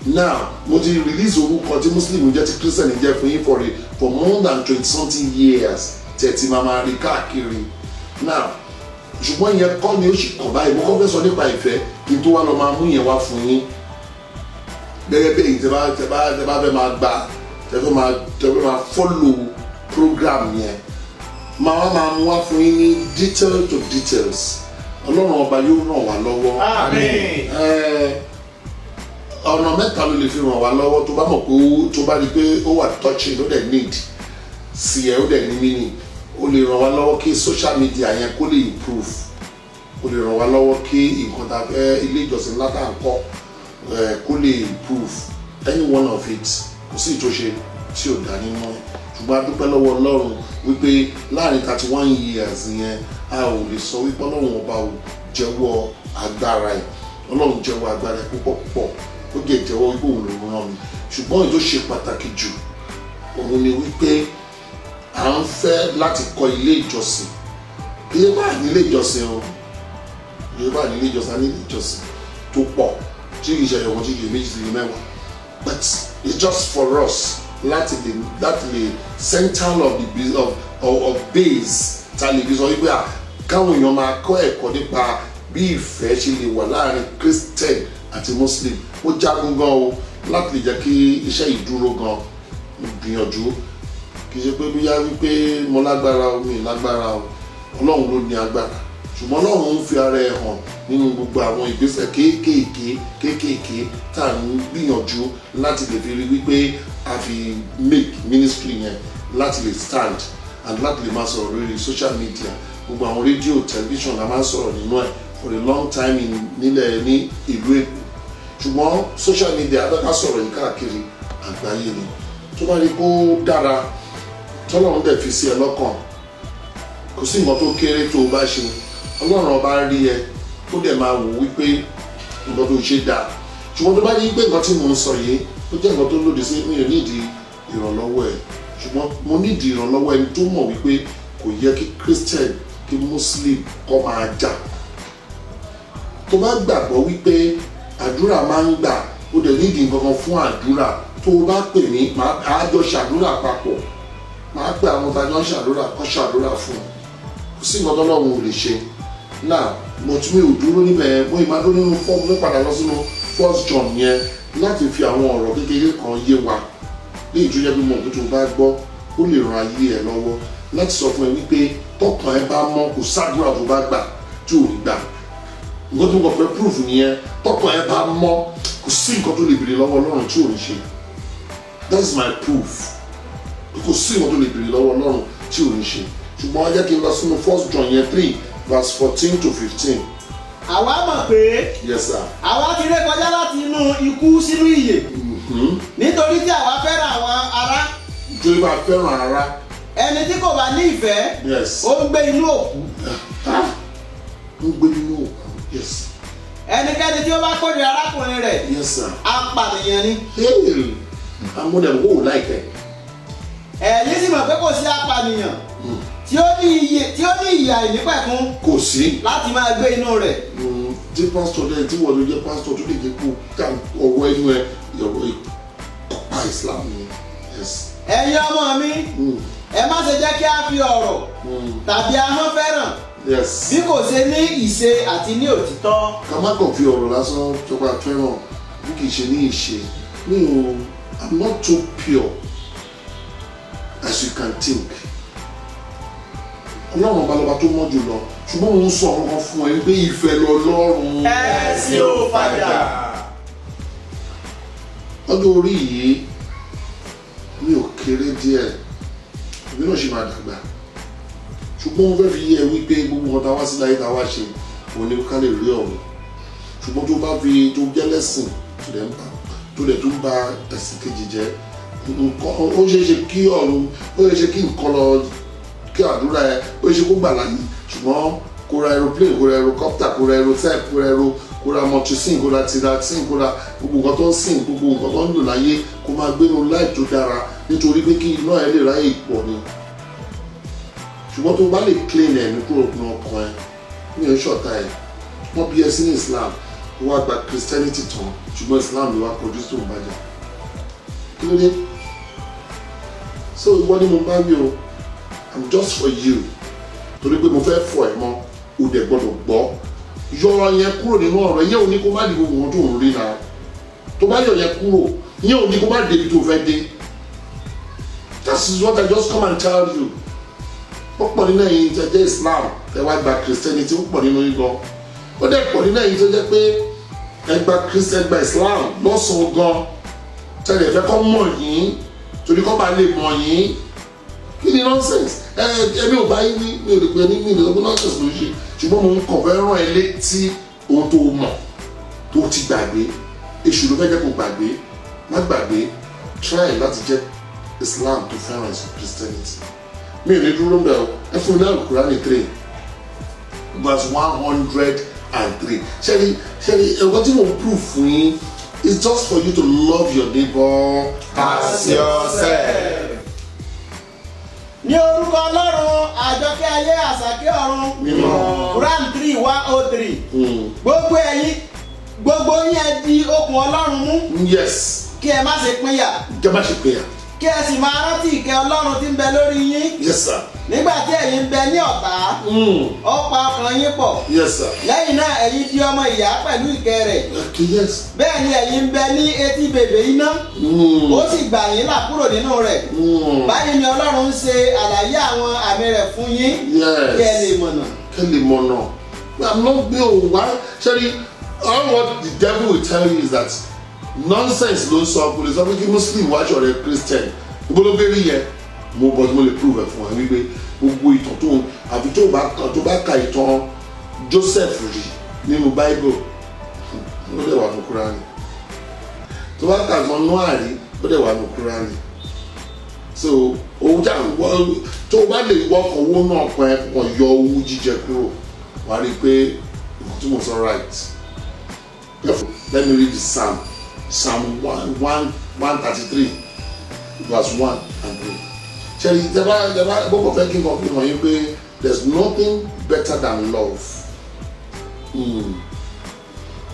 Now mo ti release orúkọ tí Muslim jẹ́ tí Christian jẹ́ fún yín for more than 20-something years tẹ̀tí máa rí káàkiri. Now ṣùgbọ́n ìyẹn kọ́ ni ó sì kàn báyìí, mo kọ́ fẹ́ sọ nípa ìfẹ́ kí n tó wá lọ máa mú yẹn wá fún yín. Gẹ́gẹ́ bí èyí tẹ́ bá fẹ́ máa gbà tẹ́ fẹ́ máa follow program yẹn, máa mú wá fún yín ní detail to details. Ọlọ́run ọba yóò ràn wá lọ́wọ́. Àmín. Ọ̀nà mẹ́ta ló lè fi ràn wá lọ́wọ́ tó bá mọ̀ pé tó bá rí pé ó wà touching, ó dẹ̀ need sí ẹ, ó dẹ̀ ní meaning. Ó lè ràn wá lọ́wọ́ kí social media yẹn kó lè improve. Ó lè ràn wá lọ́wọ́ kí nǹkan tá a fẹ́ ilé ìjọsìn ńlá tá à ń kọ́ kó lè improve. Any one of it kò sí ìtòṣe tí ò dá nínú ẹ̀. Ṣùgbọ́n a dúpẹ́ lọ́wọ́ Ọlọ́run wípé láàrin 31 years yẹn a ò lè sọ wípé Ọlọ́run ọba ò jẹ́wọ́ agbára ẹ̀. Ọlọ́run jẹ́wọ́ agbára ẹ̀ púpọ̀ ó jẹ́ jẹ́wọ́ wípé òun ló rán mi. Ṣùgbọ́n èyí tó ṣe pàtàkì jù òun ni wípé à ń fẹ́ láti kọ́ ilé ìjọsìn. Ilé bá ní ilé ìjọsìn o, ilé bá ní ilé ìjọsìn, a ní ilé ìjọsìn tó pọ̀ tí kì í ṣe ẹ̀yọ̀kan tí kì í méjì sí mẹ́wàá. But it's just for us láti lè center of base ta lè fi sọ wípé káwọn èèyàn máa kọ́ ẹ̀kọ́ nípa bí ìfẹ́ ṣe lè wà láàrin Christian àti Muslim. Ó jágun gan o láti lè jẹ́ kí iṣẹ́ yìí dúró gan. Gbìyànjú kì í ṣe pé bóyá wípé mo lágbára o mi lágbára o, Ọlọ́run ló ní agbára. Ṣùgbọ́n Ọlọ́run ń fi ara ẹ̀ hàn nínú gbogbo àwọn ìgbésẹ̀ kéékèèké tá à ń gbìyànjú láti lè fi rí wípé a fi make ministry yẹn láti lè stand and láti lè máa sọ̀rọ̀ lórí social media. Gbogbo àwọn rédíò tẹlifíṣàn la máa ń sọ̀rọ̀ nínú ẹ̀ for a long time nílẹ̀ ní ìlú Èkó. Ṣùgbọ́n social media abẹ́ká sọ̀rọ̀ yìí káàkiri àgbáyé ni. Tó bá rí kó dára tọ́lọ́run dẹ̀ fi sí ẹ lọ́kàn, kò sí nǹkan tó kéré tó o bá ṣe, Ọlọ́run ọba rí ẹ ó dẹ̀ máa wò wípé nǹkan tó ṣe dáa. Ṣùgbọ́n tó bá yí pé nǹkan tí mo ń sọ yìí ó jẹ́ nǹkan tó lòdì sí, mi ò nídìí ìrànlọ́wọ́ ẹ. Ṣùgbọ́n mo nídìí ìrànlọ́wọ́ ẹni tó mọ̀ wípé kò yẹ kí Christian kí Muslim kọ́ máa jà. Tó bá gbàgbọ́ wípé àdúrà máa ń gbà, ó dẹ̀ nídìí nǹkan kan fún àdúrà, tó o bá pè mí àjọ ṣàdúrà papọ̀, máa pè àwọn tajọ́ ṣàdúrà kọ́ ṣàdúrà fún un. Kò sí nǹkan tọ́lọ́run ò lè ṣe. Náà mo tún mi ò dúró níbẹ̀, mo ìmáa dúró nínú fọ́ọ̀mù ló padà lọ sínú 1 John yẹn láti fi àwọn ọ̀rọ̀ kékeré kan yé wa. Ní ìtújẹ́ bí mo kò tó bá gbọ́ ó lè ran ayé ẹ lọ́wọ́ láti sọ fún ẹ wípé tọkàn ẹ bá mọ́ kò sádùúrà tó bá gbà tí ò ní gbà. Nǹkan tó ń kọ fẹ́ proof nìyẹn, tọkàn ẹ bá mọ́ kò sí nǹkan tó lè béèrè lọ́wọ́ Ọlọ́run tí ò ní ṣe. That's my proof. Kò sí nǹkan tó lè béèrè lọ́wọ́ Ọlọ́run tí ò ní ṣe. Ṣùgbọ́n ẹ jẹ́ kí n lọ sínú 1 John yẹn 3 verse 14 to 15. Àwa mọ̀ pé Yes sir. àwa ti ré kọjá láti inú ikú sínú ìyè nítorí tí àwa fẹ́ràn àwọn ará. nítorí bá fẹ́ràn ara. ẹni tí kò bá ní ìfẹ́. Yes. ó ń gbé inú òkú. ń gbé nínú òkú. Yes. ẹnikẹ́ni tí ó bá kórìíra arákùnrin rẹ̀. Yes sir. apànìyàn ni. Hey, amúnẹ̀ wò láìpẹ́. ẹ̀yin sì mọ̀ pé kò sí apànìyàn tí ó ní ìyà ìnípẹ̀kun kò sí. láti máa gbé inú rẹ̀. tí pásítọ̀ dẹ́n tí wọ́n ló jẹ́ pásítọ̀ tó lè jẹ́ kó ká ọ̀rọ̀ ẹnu ẹ̀ ọ̀rọ̀ ìkọ̀pá Islam ni. Yes. ẹ̀yin ọmọ mi ẹ má ṣe jẹ́ kí a fi ọ̀rọ̀ tàbí ahọ́n fẹ́ràn. Yes. bí kò ṣe ní ìṣe àti ní òtítọ́. ká má kàn fi ọ̀rọ̀ lásán tọ́pa fẹ́ràn bí kì í ṣe ní ìṣe. mi ò I'm not so pure as you can think. Ọlọ́run ọba lọ́ba tó mọ́ jù lọ ṣùgbọ́n mo ń sọ ọ̀rọ̀ fún ẹ pé ìfẹ́ lọ́lọ́run. ẹ̀sìn ò fàjà. ọjọ́ orí yìí mi ò kéré díẹ̀ èmi náà ṣì máa dàgbà ṣùgbọ́n mo fẹ́ fi yé ẹ wípé gbogbo nǹkan tá a wá sí láyé tá a wá ṣe òun ni ká lè rí ọ̀run ṣùgbọ́n tó bá fi tó jẹ́ lẹ́sìn tó dẹ̀ tún ba ẹ̀sìn kejì jẹ́ nǹkan ó ṣeé ṣe kí ọ̀run ó ṣeé ṣe kí nǹkan lọ kí àdúrà ẹ ó ṣe kó gbà láyé ṣùgbọ́n kó ra aeroplane kó ra aerocopter kó ra aerotech kó ra motosin kó ra tirasin kó ra gbogbo nǹkan tó ń sìn gbogbo nǹkan tó ń lò láyé kó máa gbénu láì tó dára nítorí pé kí iná ẹ lè ráyè pọ̀ ni ṣùgbọ́n tó bá lè clean ẹ̀ ní kúrò ní ọkàn ẹ ní ẹ̀ ṣọ̀tá ẹ̀ wọ́n bí ẹ sí ní Islam ó wá gba Christianity tán ṣùgbọ́n Islam ló wá produce tó ń bàjẹ́ kí ló dé so ìwọ ni mo bá wí o I'm just for you torí pé mo fẹ́ fọ ẹ̀ mọ́ o dẹ̀ gbọ́dọ̀ gbọ́ yọ yẹn kúrò nínú ọ̀rọ̀ yẹn ò ní kó má di gbogbo wọn tó ń rí náà tó bá yọ yẹn kúrò yẹn ò ní kó má débi tó fẹ́ dé that is what I just come and tell you ó pọ̀ nínú ẹ̀yin tó jẹ́ Islam ẹ wá gba Christianity ó pọ̀ nínú yín gan ó dẹ̀ pọ̀ nínú ẹ̀yin tó jẹ́ pé ẹ gba Christian gba Islam lọ́sàn-án gan tẹ̀lé ẹ fẹ́ kọ́ mọ̀ yín torí kọ́ bá lè mọ̀ yín kí ni nonsense ẹbí ò bá yín ní mi ò lè pè ní mi ò lè sọ nonsense ló ṣe ṣùgbọ́n mo ń kàn fẹ́ rán ẹ létí ohun tó mọ̀ tó ti gbàgbé èṣù ló fẹ́ jẹ́ kó gbàgbé má gbàgbé try láti jẹ́ Islam tó fẹ́ràn Christianity mi ò ní dúró ń bẹ̀ ọ́ ẹ fún mi ní Al-Qur'ani 3 verse 103 ṣẹ́ni ẹ̀kọ́ tí mo ń prove fún yín it's just for you to love your neighbor as yourself. ní orúkọ Ọlọ́run àjọkẹ́ ayé àsàkẹ́ ọ̀run Quran 3:103 gbogbo yín ẹ di okùn Ọlọ́run mú. Yes. kí ẹ má ṣe pínyà. kí ẹ má ṣe pínyà. kí ẹ sì máa rántí ìkẹ́ Ọlọ́run tí ń bẹ lórí yín. Yes sir. nígbà tí ẹ̀yin ń bẹ ní ọ̀tá ó pa ọkàn yín pọ̀. Yes sir. lẹ́yìn náà ẹ̀yin di ọmọ ìyá pẹ̀lú ìkẹ́ rẹ̀. Okay, yes. bẹ́ẹ̀ ni ẹ̀yin ń bẹ ní etí bèbè iná ó sì gbà yín là kúrò nínú rẹ̀. báyìí ni Ọlọ́run ń ṣe àlàyé àwọn àmì rẹ̀ fún yín kí ẹ lè mọ̀nà. kí ẹ lè mọ̀nà. I'm not being why Sherry, all what the devil will tell you is that nonsense ló sọ kò lè sọ pé kí Muslim wájú ọ̀rẹ́ Christian ìgbólógbérí yẹn mo bọ̀ mo lè prove ẹ̀ fún ẹ wípé gbogbo ìtàn tó àbí tó bá ka ìtàn Joseph rí nínú Bible ó dẹ̀ wà ní Kúránì tó bá ka ìtàn Noah rí ó dẹ̀ wà ní Kúránì so òun jà tó bá lè wọkọ̀ owó náà pẹ́ kàn yọ owó jíjẹ kúrò wà á rí i pé tí mo sọ right let me read the Psalm 133 verse 1 and 3. Ṣẹ́ni ìjọba gbogbo fẹ́ kí n kàn fi hàn yín pé there's nothing better than love.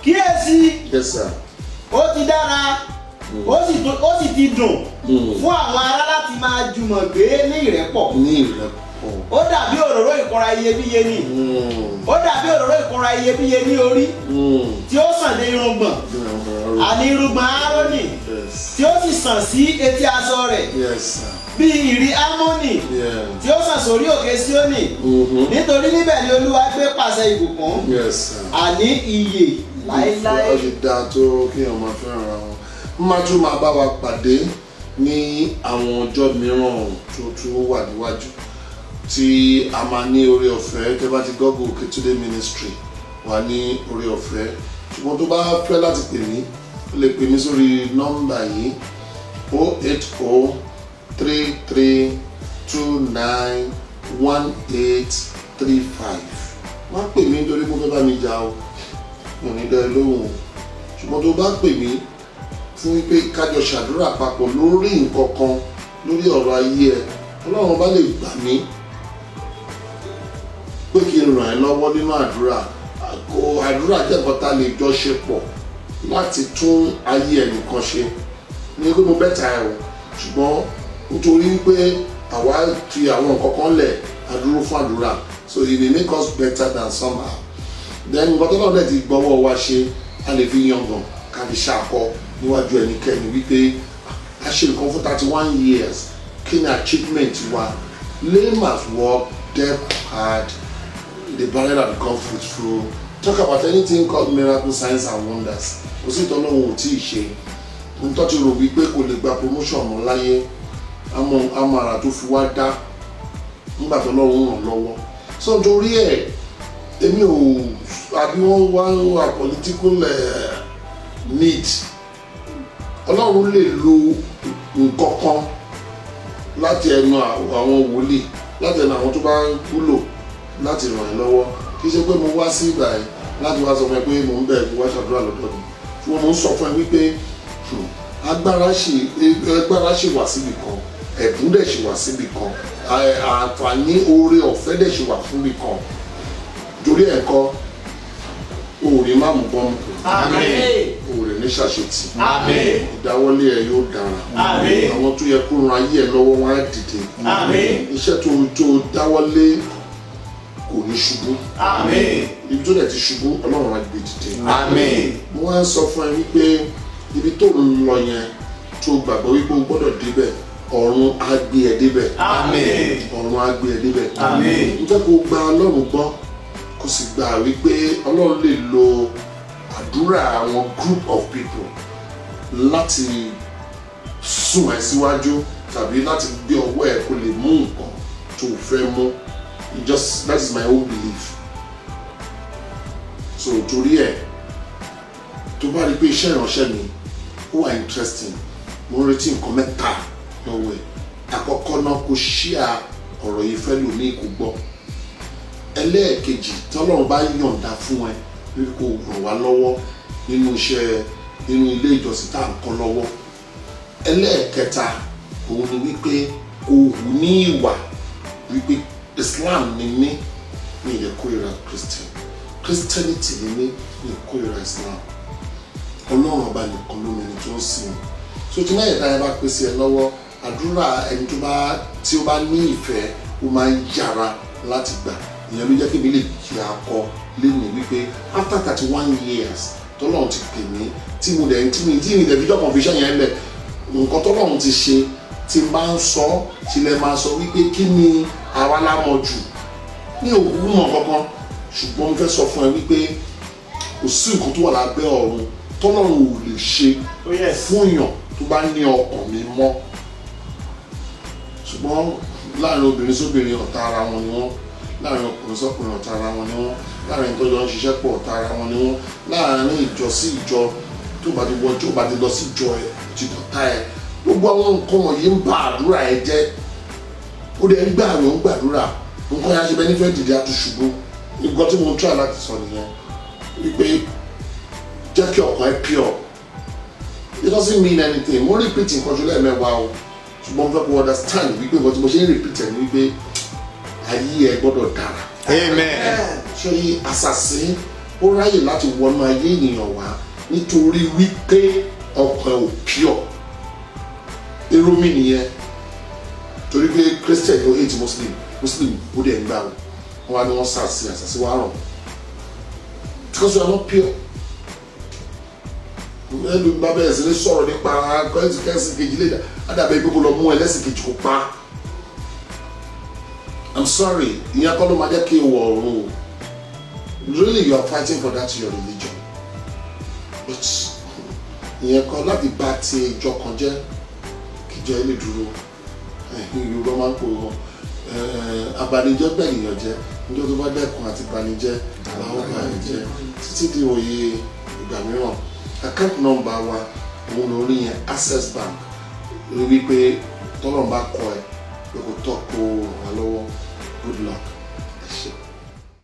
kíyèsí. Yes sir. ó ti dára ó sì ti dùn fún àwọn ará láti máa jùmọ̀ gbé ní ìrẹ́pọ̀. ní ìrẹ́pọ̀. ó dàbí òróró ìkunra iyebíye ní. ó dàbí òróró ìkunra iyebíye ní orí tí ó sàn dé irùngbọ̀n àní irùngbọ̀n Áárónì tí ó sì sàn sí etí aṣọ rẹ̀. Yes sir. bí ìrì Ámónì tí ó sàn sórí òkè Síónì nítorí níbẹ̀ ni Olúwa gbé pàṣẹ ìbùkún àní ìyè láéláé. ó ti dáa tó kí èèyàn máa fẹ́ràn ara wọn má tún máa bá wa pàdé ní àwọn ọjọ́ mìíràn tó tún wà níwájú tí a máa ní oore ọ̀fẹ́ tẹ́ bá ti Google Òkètúndé Ministry wà ní oore ọ̀fẹ́ ṣùgbọ́n tó bá fẹ́ láti pè mí lè pè mí sórí nọ́mbà yìí 08033291835. má pè mí nítorí mo fẹ́ bá mi jà o, mo ní dá ẹ lóhùn o, ṣùgbọ́n tó bá pè mí fún wípé kájọ ṣàdúrà papọ̀ lórí nǹkan kan, lórí ọ̀rọ̀ ayé ẹ, Ọlọ́run bá lè gbà mí pé kí n ràn ẹ́ lọ́wọ́ nínú àdúrà. Àdúrà jẹ́ nǹkan tá a lè jọ ṣe pọ̀ láti tún ayé ẹnìkan ṣe. Ní pé mo bẹ́ta ẹ̀ o, ṣùgbọ́n nítorí pé àwa fi àwọn nǹkan kan lẹ̀ àdúró fún àdúrà, so it may make us better than somehow. Then nǹkan tó náà dẹ̀ ti gbọ́wọ́ wa ṣe, a lè fi yangàn ká fi ṣàkọ níwájú ẹnikẹ́ni wípé a ṣe nǹkan fún 31 years, kí ni achievement wa. Lame has worked, deaf hard, the barren have become fruitful. Talk about anything called miracle signs and wonders. Kò sí ìtọ́nà ohun tí ì ṣe. N tó ti rò wípé kò lè gba promotion mọ́ láyé, amara tó fi wá dá nígbà tó lọ́wọ́ ràn lọ́wọ́. So nítorí ẹ̀, èmi ò àbí wọ́n wá political need. Ọlọ́run lè lo nǹkan kan láti ẹnu àwọn wòlíì, láti ẹnu àwọn tó bá wúlò láti ràn ẹ́ lọ́wọ́. Kì í ṣe pé mo wá sí ìgbà yìí láti wá sọ fún ẹ pé mo ń bẹ̀ kó wá ṣàdúrà lọ́dọ̀ mi, ṣùgbọ́n mo ń sọ fún ẹ wípé agbára ṣì wà síbì kan, ẹ̀bùn dẹ̀ ṣì wà síbì kan, àǹfààní oore ọ̀fẹ́ dẹ̀ ṣì wà fúnbì kan. Torí ẹ̀kọ́ òòrè má mú bọ́ọ̀mù, òòrè ní ṣàṣetì, ìdáwọ́lé ẹ yóò dára, àwọn tó yẹ kó ran ayé ẹ lọ́wọ́ wọn á dìde, iṣẹ́ tó dáwọ́lé kò ní ṣubú, ibi tó dẹ̀ ti ṣubú Ọlọ́run á gbé dìde. Mo wá ń sọ fún ẹ wípé ibi tó ń lọ yẹn tó gbàgbọ́ wípé o gbọ́dọ̀ débẹ̀, ọ̀run á gbé ẹ débẹ̀, ọ̀run á gbé ẹ débẹ̀. Mo fẹ́ kó gba Ọlọ́run gbọ́, kó sì gbà wípé Ọlọ́run lè lo àdúrà àwọn group of people láti sún ẹ síwájú tàbí láti gbé ọwọ́ ẹ kó lè mú nǹkan tó fẹ́ mú. That is my own belief. So torí ẹ̀, tó bá rí pé iṣẹ́ ìránṣẹ́ mi ó wà interesting, mo ń retí nǹkan mẹ́ta lọ́wọ́ ẹ̀. Àkọ́kọ́ náà kó share ọ̀rọ̀ yìí fẹ́ lò ní kó gbọ́. Ẹlẹ́ẹ̀kejì, tí Ọlọ́run bá yọ̀ǹda fún ẹ wípé kó ràn wá lọ́wọ́ nínú ilé ìjọsìn tá à ń kọ́ lọ́wọ́. Ẹlẹ́ẹ̀kẹta, òun ni wípé kó hù ní ìwà wípé Islam ni mí, mi ì lè kórìíra Christianity ni mí, mi ì kórìíra Islam. Ọlọ́run ọba nìkan ló mẹni tó ń sìn. So tí náà ìta ẹ bá pèsè ẹ lọ́wọ́, àdúrà ẹni tí ó bá ní ìfẹ́ ó máa ń yára láti gbà. Ìyẹn ló jẹ́ kí mi lè kí akọ lẹ́nu wípé after 31 years tọ́lọ́run ti pè mí, tí mi dẹ̀ fi jọ́kàn fi iṣẹ́ yẹn lẹ̀, nǹkan tọ́lọ́run ti ṣe tí n bá ń sọ tilẹ̀ máa sọ wípé kí ni àwa lámọ̀ jù ní òwú mọ̀ kankan, ṣùgbọ́n mo fẹ́ sọ fún ẹ wípé kò sí nǹkan tó wà lábẹ́ ọ̀run tọ́lọ́run ò lè ṣe fún èèyàn tó bá ní ọkàn mi mọ́. Ṣùgbọ́n láàrin obìnrin sóbìnrin ọ̀tá ara wọn ni wọ́n, láàrin ọkùnrin sọ́kùnrin ọ̀tá ara wọn ni wọ́n, láàrin tó jọ ń ṣiṣẹ́ pọ̀ ọ̀tá ara wọn ni wọ́n, láàrin ìjọ sí ìjọ tó bá ti lọ sí ìjọ ẹ̀ ti dọ̀tá ẹ̀. Gbogbo àwọn nǹkan wọ̀nyí ń bà àdúrà ẹ jẹ́. Ó dẹ̀ ń gbà àwọn ń gbàdúrà, nǹkan yẹn á ṣe bẹ́ẹ̀ nífẹ̀ẹ́ dìde àtúnṣubú. Nǹkan tí mo ń try láti sọ nìyẹn wípé jẹ́ kí ọkàn ẹ pure. It doesn't mean anything. Mo repeat nǹkan jù lẹ́ẹ̀mẹ́wàá o, ṣùgbọ́n mo fẹ́ kó understand wípé nǹkan tí mo ṣe ń repeat ẹ̀ ni wípé ayé ẹ gbọ́dọ̀ dára. Ṣé àṣàṣì ó ráyè láti wọnú ayé ènìyàn wá nítorí wípé ọkàn ẹ ò pure. Èrò mi nìyẹn, torí pé Christian ló hate Muslim ó dẹ̀ ń gbà wọ́n wá ní wọ́n àṣàṣì wá rọ̀ because you are not pure. Ẹnu bá bẹ̀rẹ̀ sí ní sọ̀rọ̀ nípa kẹ́sì kejì lè dàbẹ̀ gbogbo lọ mú ẹlẹ́sìn kejì kó pa. I'm sorry, ìyẹn kọ́ ló máa jẹ́ kí wọ̀ ọ̀run o. Really you are fighting for that your religion, but ìyẹn kọ́ láti bá ti ìjọ kan jẹ́ kíjọ ilé dúró. Yorùbá máa ń pò wọn abanijẹ́ bẹ̀yìnyàn jẹ́, níjọ́ tó bá dẹ́kun àti banijẹ́ àwọn bàyìí jẹ́ títí di òye ìgbà mìíràn. I account number wa òun lórí yẹn Access Bank rí wípé tọ́lọ́mbà kọ ẹ pé kò tọ́ kó ràn wá lọ́wọ́. Good luck.